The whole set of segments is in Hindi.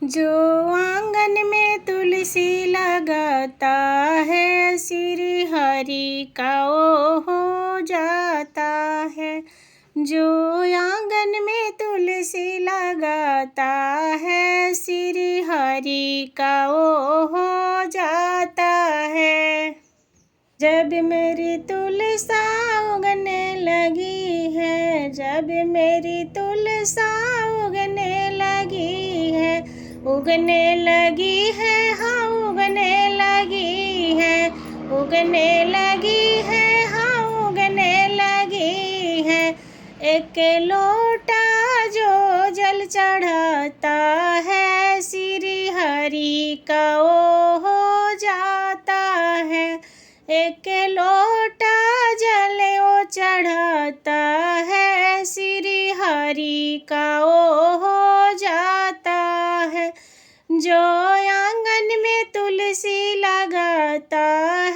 जो आंगन में तुलसी लगाता है, श्री हरि का वो हो जाता है। जो आंगन में तुलसी लगाता है, श्री हरि का वो हो जाता है। जब मेरी तुलसा उगने लगी है, जब मेरी तुलसा उगने लगी है, उगने लगी है, हाँ उगने लगी है, उगने लगी है, हाँ उगने लगी है। एक लोटा जो जल चढ़ाता है, श्री हरि का वो हो जाता है। एक लोटा जल वो चढ़ाता है, श्री हरि का वो हो जाता है। जो आंगन में तुलसी लगाता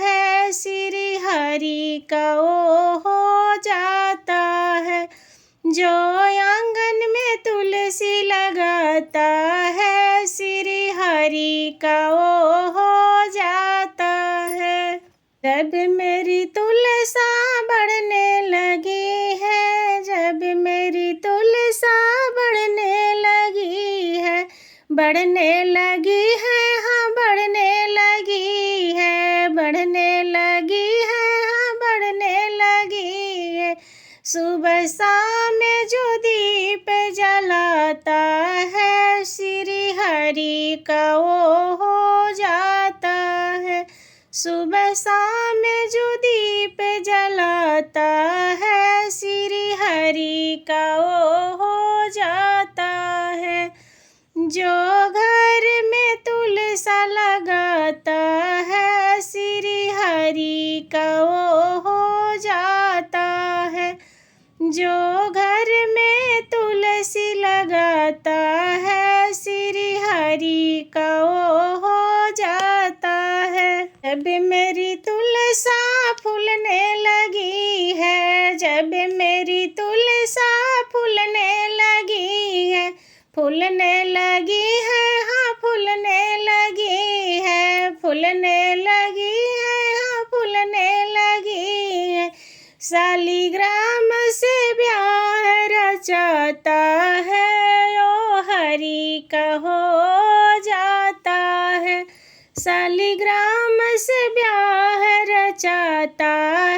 है, श्री हरि का वो हो जाता है। जो आंगन में तुलसी लगाता है, श्री हरि का वो हो जाता है। जब मेरी तुलसा बढ़ने लगी है, जब मेरी तुलसा बढ़ने लगी है, बढ़ने लगी है, हाँ बढ़ने लगी है, बढ़ने लगी है, हाँ बढ़ने लगी है। सुबह शाम जो दीप जलाता है, श्री हरि का वो हो जाता है। सुबह शाम जो दीप जलाता है, श्री हरि का वो हो जाता है। जो घर में तुलसा लगाता है, श्री हरि का वो हो जाता है। जो घर में तुलसी लगाता है, श्री हरि का वो हो जाता है। जब मेरी तुलसा फूलने लगी है, जब मेरी तुलसा फूलने लगी है, फूलने लगी है, हाँ फूलने लगी है, फूलने लगी है, हाँ फूलने लगी है। शालिग्राम से ब्याह रचाता है, ओ हरि का हो जाता है। शालिग्राम से ब्याह रचाता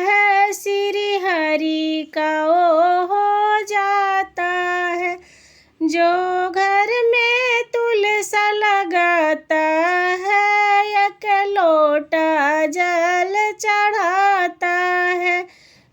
है, श्री हरि का वो हो जाता है। जो घर में तुलसा लगाता है, एक लोटा जल चढ़ाता है।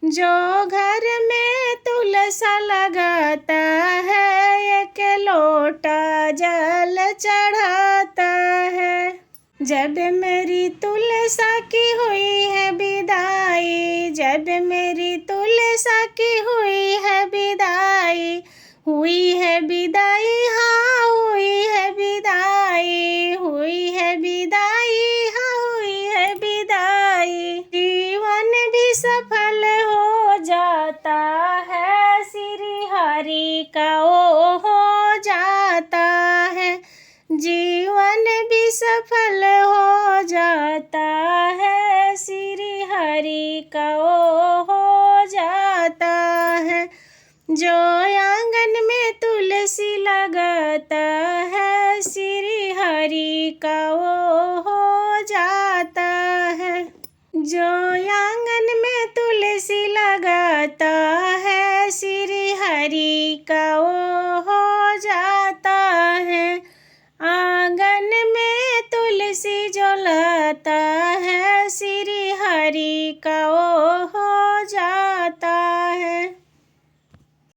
जो घर में तुलसा लगाता है, एक लोटा जल चढ़ाता है। जब मेरी तुलसा की हुई है विदाई, जब मेरी तुलसा की हुई है विदाई, हुई है विदाई, हाँ हुई है विदाई, हुई है विदाई, हाँ हुई है विदाई। जीवन भी सफल हो जाता है, श्री हरि का वो हो जाता है। जीवन भी सफल हो जाता है, श्री हरि का वो हो जाता है। जो आंगन में तुलसी लगाता है, श्री हरि का वो हो जाता है। जो आंगन में तुलसी लगाता है, श्री हरि का वो